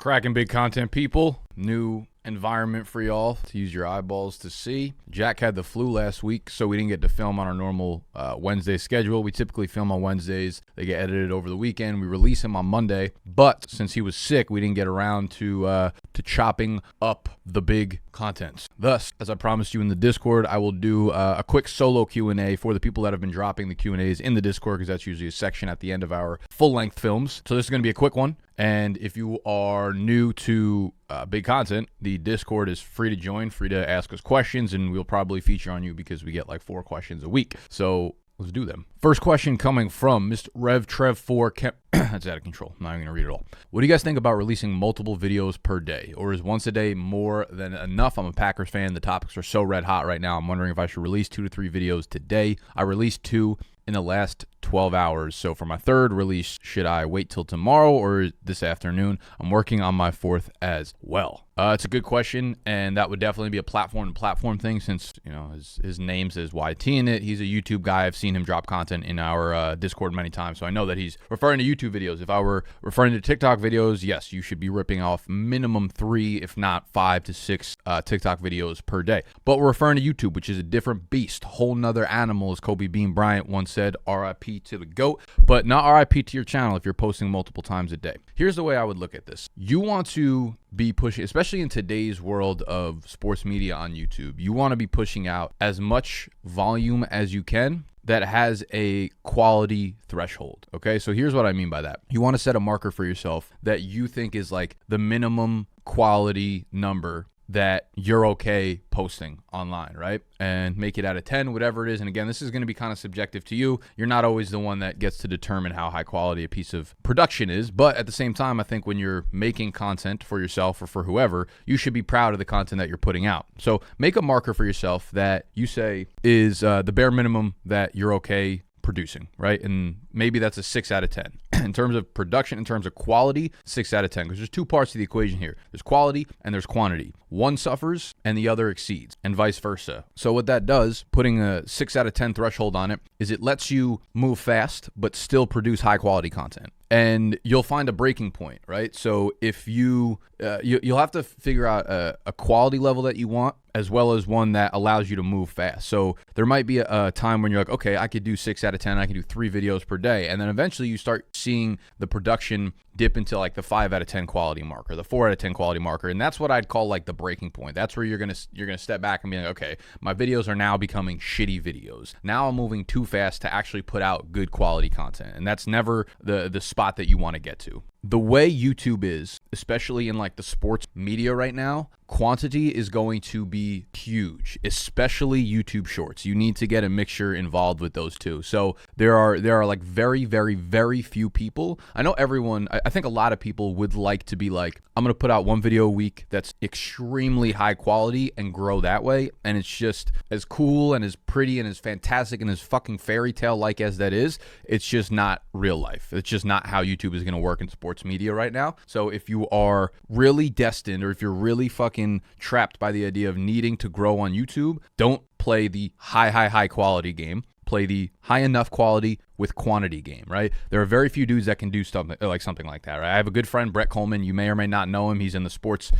Cracking big content, people. New environment for y'all to use your eyeballs to see. Jack had the flu last week, so we didn't get to film on our normal Wednesday schedule. We typically film on Wednesdays. They get edited over the weekend. We release him on Monday, but since he was sick, we didn't get around to chopping up the big contents. Thus, as I promised you in the Discord, I will do a quick solo Q&A for the people that have been dropping the Q&As in the Discord, because that's usually a section at the end of our full-length films. So this is going to be a quick one. And if you are new to big content, the Discord is free to join, free to ask us questions, and we'll probably feature on you because we get like 4 questions a week. So let's do them. First question coming from Mr. Rev Trev 4. That's out of control. I'm not even going to read it all. What do you guys think about releasing multiple videos per day? Or is once a day more than enough? I'm a Packers fan. The topics are so red hot right now. I'm wondering if I should release 2 to 3 videos today. I released 2 in the last 12 hours. So for my 3rd release, should I wait till tomorrow or this afternoon? I'm working on my 4th as well. It's a good question, and that would definitely be a platform thing, since his name says YT in it. He's a YouTube guy. I've seen him drop content in our Discord many times, so I know that he's referring to YouTube videos. If I were referring to TikTok videos, yes, you should be ripping off minimum 3, if not 5 to 6 TikTok videos per day. But we're referring to YouTube, which is a different beast, whole nother animal, as Kobe Bean Bryant once said. RIP to the GOAT, but not RIP to your channel if you're posting multiple times a day. Here's the way I would look at this. You want to be pushing, especially in today's world of sports media on YouTube, you want to be pushing out as much volume as you can that has a quality threshold. Okay, so here's what I mean by that. You want to set a marker for yourself that you think is like the minimum quality number that you're okay posting online, right? And make it out of 10, whatever it is. And again, this is going to be kind of subjective to you. You're not always the one that gets to determine how high quality a piece of production is. But at the same time, I think when you're making content for yourself or for whoever, you should be proud of the content that you're putting out. So make a marker for yourself that you say is the bare minimum that you're okay producing, right? And maybe that's a 6 out of 10. In terms of production, in terms of quality, 6 out of 10, because there's 2 parts to the equation here. There's quality and there's quantity. One suffers and the other exceeds, and vice versa. So what that does, putting a 6 out of 10 threshold on it, is it lets you move fast but still produce high quality content. And you'll find a breaking point, right? So if you'll have to figure out a quality level that you want, as well as one that allows you to move fast. So there might be a time when you're like, okay, I could do 6 out of 10, I can do 3 videos per day. And then eventually you start seeing the production dip into like the 5 out of 10 quality marker, the 4 out of 10 quality marker. And that's what I'd call like the breaking point. That's where you're gonna step back and be like, okay, my videos are now becoming shitty videos. Now I'm moving too fast to actually put out good quality content. And that's never the spot that you want to get to. The way YouTube is, especially in like the sports media right now, quantity is going to be huge, especially YouTube Shorts. You need to get a mixture involved with those two. So there are like very, very, very few people. I know everyone, I think a lot of people would like to be like, I'm going to put out 1 video a week that's extremely high quality and grow that way. And it's just as cool and as pretty and as fantastic and as fucking fairy tale like as that is, it's just not real life. It's just not how YouTube is going to work in sports media right now. So if you are really destined, or if you're really fucking trapped by the idea of needing to grow on YouTube, don't play the high quality game. Play the high enough quality with quantity game, right? There are very few dudes that can do something like that, right? I have a good friend, Brett Coleman. You may or may not know him. He's in the sports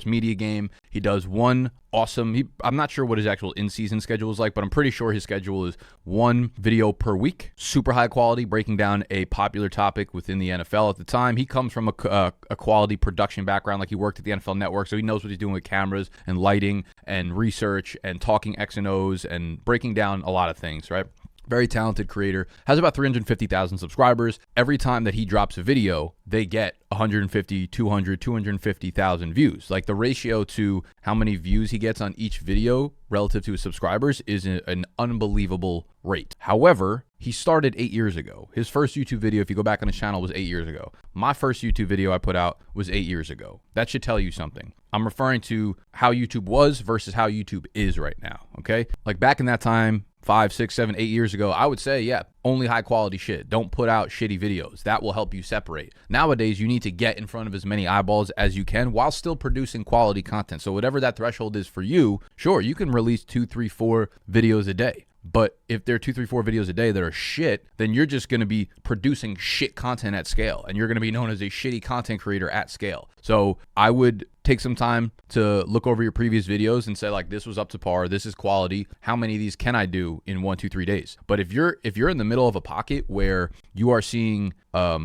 media game. He does one awesome, I'm not sure what his actual in-season schedule is like, but I'm pretty sure his schedule is 1 video per week, super high quality, breaking down a popular topic within the NFL at the time. He comes from a quality production background, like he worked at the NFL Network, so he knows what he's doing with cameras and lighting and research and talking X and O's and breaking down a lot of things, right? Very talented creator, has about 350,000 subscribers. Every time that he drops a video, they get 150, 200, 250,000 views. Like the ratio to how many views he gets on each video relative to his subscribers is an unbelievable rate. However, he started 8 years ago. His first YouTube video, if you go back on his channel, was 8 years ago. My first YouTube video I put out was 8 years ago. That should tell you something. I'm referring to how YouTube was versus how YouTube is right now, okay? Like back in that time, 5, 6, 7, 8 years ago, I would say, yeah, only high quality shit. Don't put out shitty videos. That will help you separate. Nowadays, you need to get in front of as many eyeballs as you can while still producing quality content. So whatever that threshold is for you, sure, you can release 2, 3, 4 videos a day. But if there are 2, 3, 4 videos a day that are shit, then you're just going to be producing shit content at scale, and you're going to be known as a shitty content creator at scale. So I would take some time to look over your previous videos and say, like, this was up to par, this is quality, how many of these can I do in 1, 2, 3 days? But if you're in the middle of a pocket where you are seeing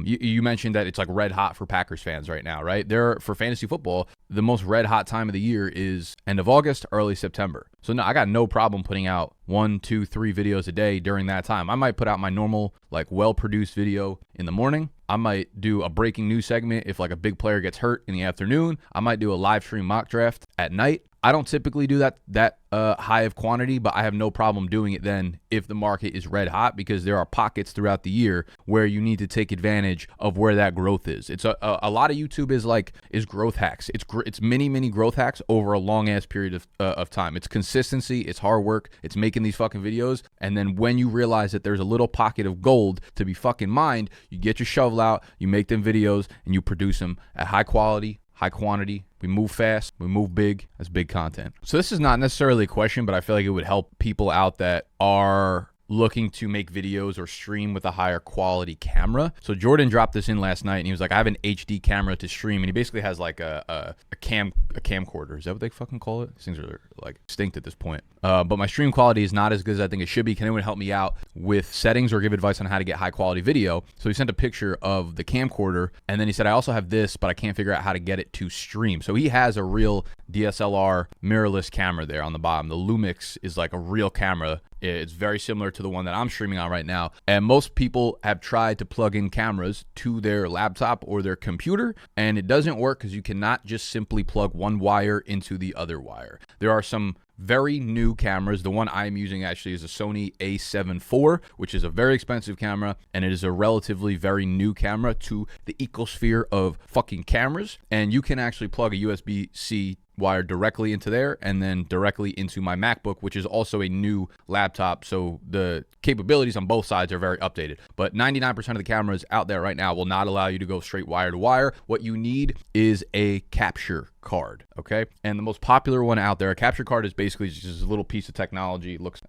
you mentioned that it's like red hot for Packers fans right now, right? For fantasy football, the most red hot time of the year is end of August, early September. So no, I got no problem putting out 1, 2, 3 videos a day during that time. I might put out my normal, like, well-produced video in the morning. I might do a breaking news segment if like a big player gets hurt in the afternoon. I might do a live stream mock draft at night. I don't typically do that high of quantity, but I have no problem doing it then if the market is red hot, because there are pockets throughout the year where you need to take advantage of where that growth is. It's a lot of YouTube is growth hacks. It's mini growth hacks over a long ass period of time. It's consistency, it's hard work, it's making these fucking videos, and then when you realize that there's a little pocket of gold to be fucking mined, you get your shovel out, you make them videos, and you produce them at high quality, high quantity. We move fast, we move big. That's big content. So this is not necessarily a question, but I feel like it would help people out that are looking to make videos or stream with a higher quality camera. So Jordan dropped this in last night, and he was like, I have an HD camera to stream, and he basically has like a camcorder. Is that what they fucking call it? These things are like extinct at this point. But my stream quality is not as good as I think it should be. Can anyone help me out with settings or give advice on how to get high quality video? So he sent a picture of the camcorder, and then he said, I also have this, but I can't figure out how to get it to stream. So he has a real DSLR mirrorless camera there on the bottom. The Lumix is like a real camera. It's very similar to the one that I'm streaming on right now. And most people have tried to plug in cameras to their laptop or their computer, and it doesn't work because you cannot just simply plug one wire into the other wire. There are some very new cameras. The one I'm using actually is a Sony A7 IV, which is a very expensive camera, and it is a relatively very new camera to the ecosphere of fucking cameras. And you can actually plug a USB-C wire directly into there and then directly into my MacBook, which is also a new laptop. So the capabilities on both sides are very updated. But 99% of the cameras out there right now will not allow you to go straight wire to wire. What you need is a capture card, okay? And the most popular one out there, a capture card, is basically just a little piece of technology. It looks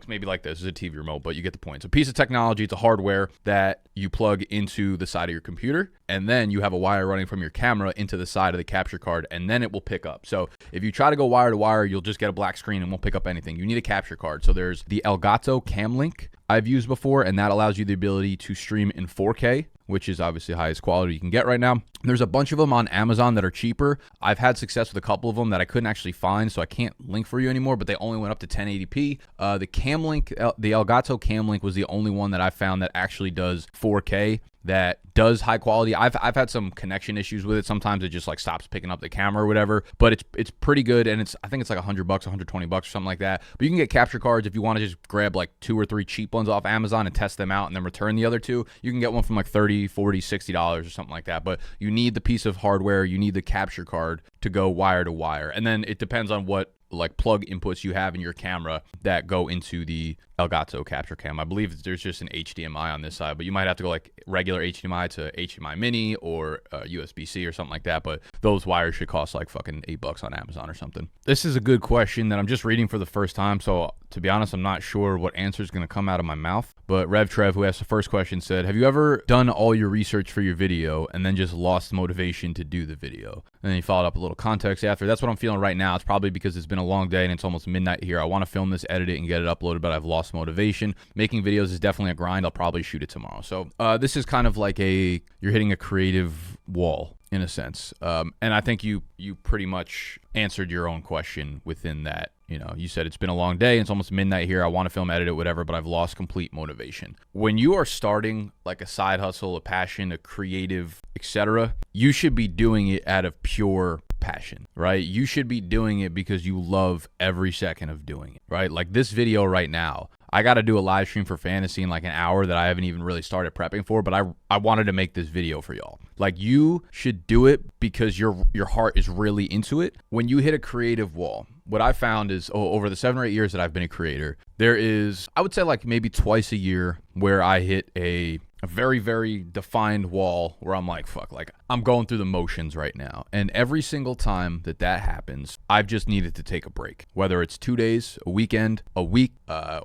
maybe like this. It's a TV remote, but you get the point. It's a piece of technology. It's a hardware that you plug into the side of your computer, and then you have a wire running from your camera into the side of the capture card, and then it will pick up. So if you try to go wire to wire, you'll just get a black screen and won't pick up anything. You need a capture card. So there's the Elgato Cam Link I've used before, and that allows you the ability to stream in 4K, which is obviously the highest quality you can get right now. There's a bunch of them on Amazon that are cheaper. I've had success with a couple of them that I couldn't actually find, so I can't link for you anymore, but they only went up to 1080p. The Cam Link, the Elgato Cam Link was the only one that I found that actually does 4K, that does high quality. I've had some connection issues with it. Sometimes it just like stops picking up the camera or whatever, but it's pretty good, and I think it's like $100, $120 or something like that. But you can get capture cards if you want to just grab like 2 or 3 cheap ones off Amazon and test them out and then return the other 2. You can get one from like $30, $40, $60 or something like that. But you need the piece of hardware, you need the capture card to go wire to wire. And then it depends on what like plug inputs you have in your camera that go into the Elgato capture cam. I believe there's just an HDMI on this side, but you might have to go like regular HDMI to HDMI mini or USB-C or something like that. But those wires should cost like fucking $8 on Amazon or something. This is a good question that I'm just reading for the first time, so to be honest, I'm not sure what answer is going to come out of my mouth. But Rev Trev, who asked the first question, said, have you ever done all your research for your video and then just lost motivation to do the video? And then he followed up a little context after. That's what I'm feeling right now. It's probably because it's been a long day and it's almost midnight here. I want to film this, edit it, and get it uploaded, but I've lost motivation. Making videos is definitely a grind. I'll probably shoot it tomorrow. So this is kind of like you're hitting a creative wall in a sense. And I think you pretty much answered your own question within that. You know, you said it's been a long day and it's almost midnight here. I want to film, edit it, whatever, but I've lost complete motivation. When you are starting like a side hustle, a passion, a creative, etc., you should be doing it out of pure passion, right? You should be doing it because you love every second of doing it, right? Like this video right now, I got to do a live stream for fantasy in like an hour that I haven't even really started prepping for, but I wanted to make this video for y'all. Like you should do it because your heart is really into it. When you hit a creative wall, what I found is over the 7 or 8 years that I've been a creator, there is, I would say like maybe twice a year where I hit a a very, very defined wall where I'm like, fuck, like I'm going through the motions right now. And every single time that happens, I've just needed to take a break, whether it's 2 days, a weekend, a week,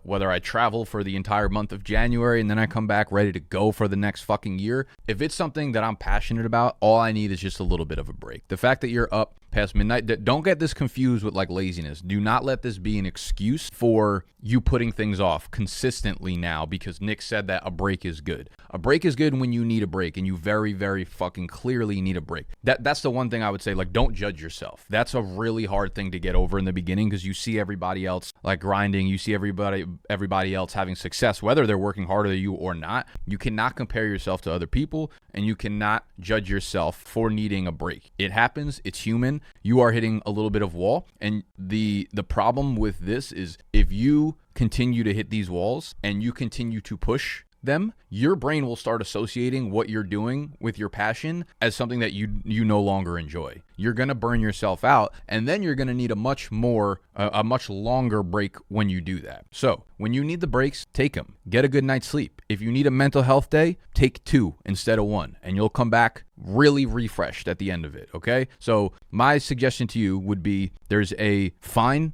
whether I travel for the entire month of January and then I come back ready to go for the next fucking year. If it's something that I'm passionate about, all I need is just a little bit of a break. The fact that you're up past midnight, don't get this confused with like laziness. Do not let this be an excuse for you putting things off consistently now because Nick said that a break is good. A break is good when you need a break, and you very, very fucking clearly need a break. That's the one thing I would say, like, don't judge yourself. That's a really hard thing to get over in the beginning because you see everybody else like grinding, you see everybody else having success, whether they're working harder than you or not. You cannot compare yourself to other people, and you cannot judge yourself for needing a break. It happens, it's human. You are hitting a little bit of wall, and the problem with this is if you continue to hit these walls and you continue to push them, your brain will start associating what you're doing with your passion as something that you no longer enjoy. You're going to burn yourself out, and then you're going to need a much longer break when you do that. So when you need the breaks, take them. Get a good night's sleep. If you need a mental health day, take 2 instead of 1, and you'll come back really refreshed at the end of it, okay? So my suggestion to you would be there's a fine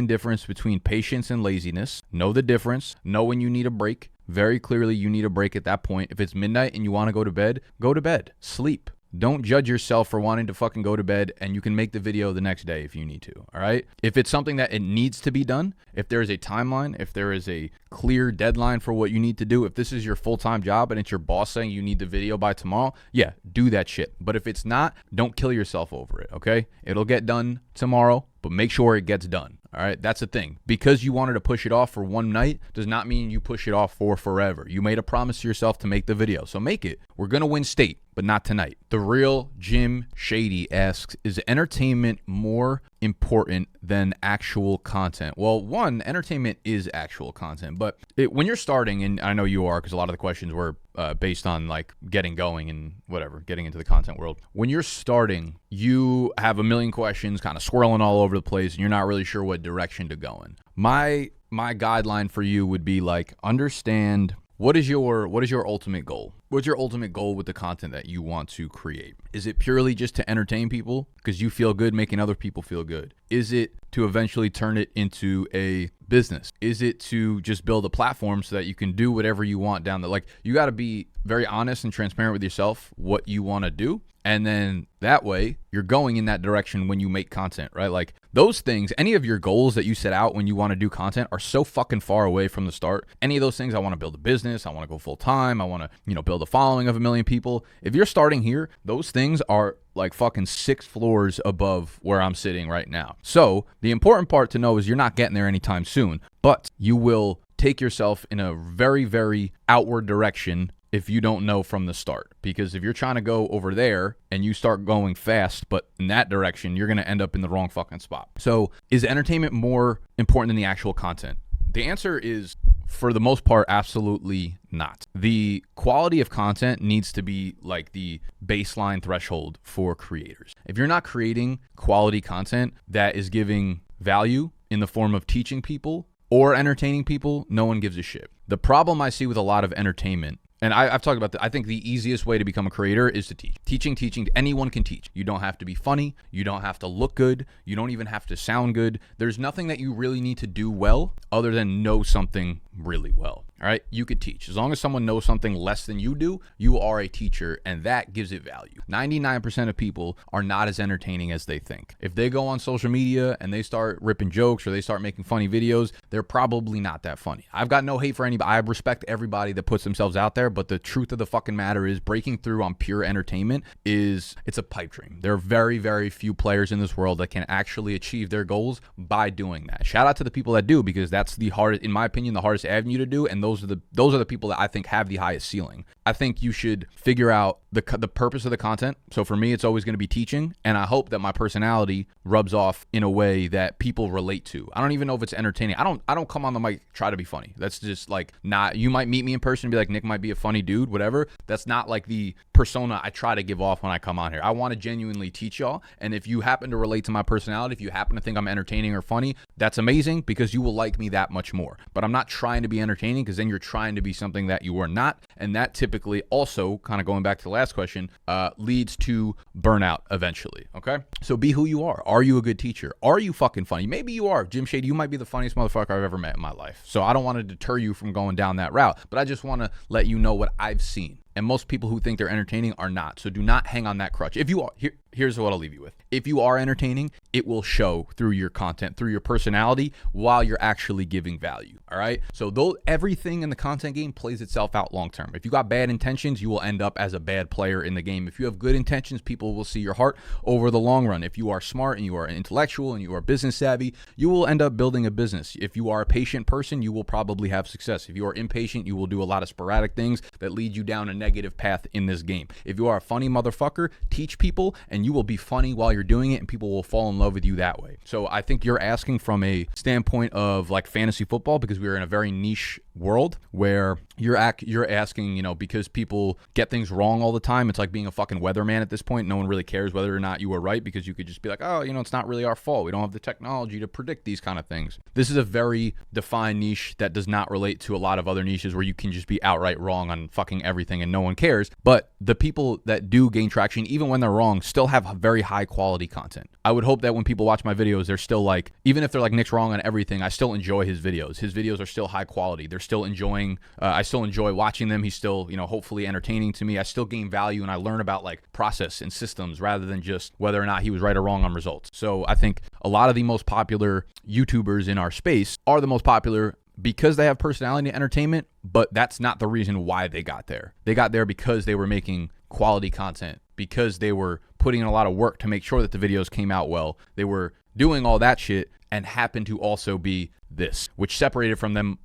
difference between patience and laziness. Know the difference. Know when you need a break. Very clearly, you need a break at that point. If it's midnight and you want to go to bed. Sleep. Don't judge yourself for wanting to fucking go to bed, and you can make the video the next day if you need to, all right? If it's something that it needs to be done, if there is a timeline, if there is a clear deadline for what you need to do, if this is your full-time job and it's your boss saying you need the video by tomorrow, yeah, do that shit. But if it's not, don't kill yourself over it, okay? It'll get done tomorrow, but make sure it gets done. All right, that's the thing. Because you wanted to push it off for one night does not mean you push it off for forever. You made a promise to yourself to make the video, so make it. We're going to win state, but not tonight. The Real Jim Shady asks, is entertainment more important than actual content? Well, one, entertainment is actual content, but when you're starting, and I know you are because a lot of the questions were based on like getting going and whatever, getting into the content world. When you're starting, you have a million questions kind of swirling all over the place and you're not really sure what direction to go in. My guideline for you would be like, understand what is your ultimate goal? What's your ultimate goal with the content that you want to create? Is it purely just to entertain people because you feel good making other people feel good? Is it to eventually turn it into a business? Is it to just build a platform so that you can do whatever you want down there? Like, you got to be very honest and transparent with yourself what you want to do. And then that way you're going in that direction when you make content, right? Like those things, any of your goals that you set out when you want to do content are so fucking far away from the start. Any of those things, I want to build a business, I want to go full time, I want to, build a following of 1 million people. If you're starting here, those things are like fucking 6 floors above where I'm sitting right now. So the important part to know is you're not getting there anytime soon, but you will take yourself in a very, very outward direction if you don't know from the start. Because if you're trying to go over there and you start going fast, but in that direction, you're going to end up in the wrong fucking spot. So is entertainment more important than the actual content? The answer is, for the most part, absolutely not. The quality of content needs to be like the baseline threshold for creators. If you're not creating quality content that is giving value in the form of teaching people or entertaining people, no one gives a shit. The problem I see with a lot of entertainment, and I've talked about that. I think the easiest way to become a creator is to teach. Teaching, anyone can teach. You don't have to be funny. You don't have to look good. You don't even have to sound good. There's nothing that you really need to do well other than know something really well. All right, you could teach. As long as someone knows something less than you do, you are a teacher, and that gives it value. 99% of people are not as entertaining as they think. If they go on social media and they start ripping jokes or they start making funny videos, they're probably not that funny. I've got no hate for anybody. I respect everybody that puts themselves out there, but the truth of the fucking matter is breaking through on pure entertainment it's a pipe dream. There are very, very few players in this world that can actually achieve their goals by doing that. Shout out to the people that do, because that's the hardest, in my opinion, the hardest avenue to do, and those are the people that I think have the highest ceiling. I think you should figure out the purpose of the content. So for me, it's always going to be teaching, and I hope that my personality rubs off in a way that people relate to. I don't even know if it's entertaining. I don't come on the mic try to be funny. That's just like not. You might meet me in person and be like, Nick might be a funny dude, whatever. That's not like the persona I try to give off when I come on here. I want to genuinely teach y'all, and if you happen to relate to my personality, if you happen to think I'm entertaining or funny, that's amazing, because you will like me that much more. But I'm not trying to be entertaining, because because then you're trying to be something that you are not. And that typically also, kind of going back to the last question, leads to burnout eventually. Okay. So be who you are. Are you a good teacher? Are you fucking funny? Maybe you are. Jim Shade, you might be the funniest motherfucker I've ever met in my life. So I don't want to deter you from going down that route, but I just want to let you know what I've seen. And most people who think they're entertaining are not. So do not hang on that crutch. If you are, here's what I'll leave you with. If you are entertaining, it will show through your content, through your personality, while you're actually giving value. All right. So though everything in the content game plays itself out long term. If you got bad intentions, you will end up as a bad player in the game. If you have good intentions, people will see your heart over the long run. If you are smart and you are intellectual and you are business savvy, you will end up building a business. If you are a patient person, you will probably have success. If you are impatient, you will do a lot of sporadic things that lead you down a negative path in this game. If you are a funny motherfucker, teach people and you will be funny while you're doing it, and people will fall in love with you that way. So I think you're asking from a standpoint of like fantasy football, because we're in a very niche world where you're asking, you know, because people get things wrong all the time. It's like being a fucking weatherman at this point. No one really cares whether or not you were right, because you could just be like, oh, you know, it's not really our fault. We don't have the technology to predict these kind of things. This is a very defined niche that does not relate to a lot of other niches where you can just be outright wrong on fucking everything and no one cares. But the people that do gain traction, even when they're wrong, still have very high quality content. I would hope that when people watch my videos, they're still like, even if they're like, Nick's wrong on everything, I still enjoy his videos. His videos are still high quality. They're still enjoying, I still enjoy watching them. He's still, you know, hopefully entertaining to me. I still gain value and I learn about like process and systems rather than just whether or not he was right or wrong on results. So I think a lot of the most popular YouTubers in our space are the most popular because they have personality and entertainment, but that's not the reason why they got there. They got there because they were making quality content, because they were putting in a lot of work to make sure that the videos came out well. They were doing all that shit and happened to also be this, which separated from them,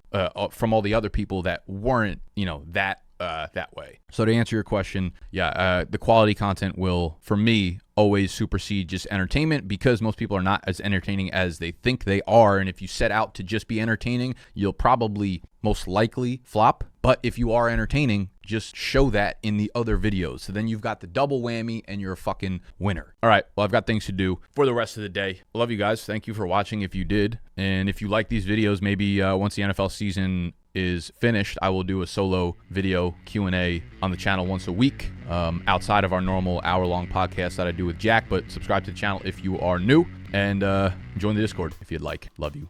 from all the other people that weren't, you know, that way. So to answer your question, the quality content will, for me, always supersede just entertainment, because most people are not as entertaining as they think they are. And if you set out to just be entertaining, you'll probably most likely flop. But if you are entertaining, just show that in the other videos. So then you've got the double whammy and you're a fucking winner. All right. Well, I've got things to do for the rest of the day. I love you guys. Thank you for watching if you did. And if you like these videos, maybe once the NFL season is finished, I will do a solo video Q&A on the channel once a week, outside of our normal hour-long podcast that I do with Jack. But subscribe to the channel if you are new, and join the Discord if you'd like. Love you.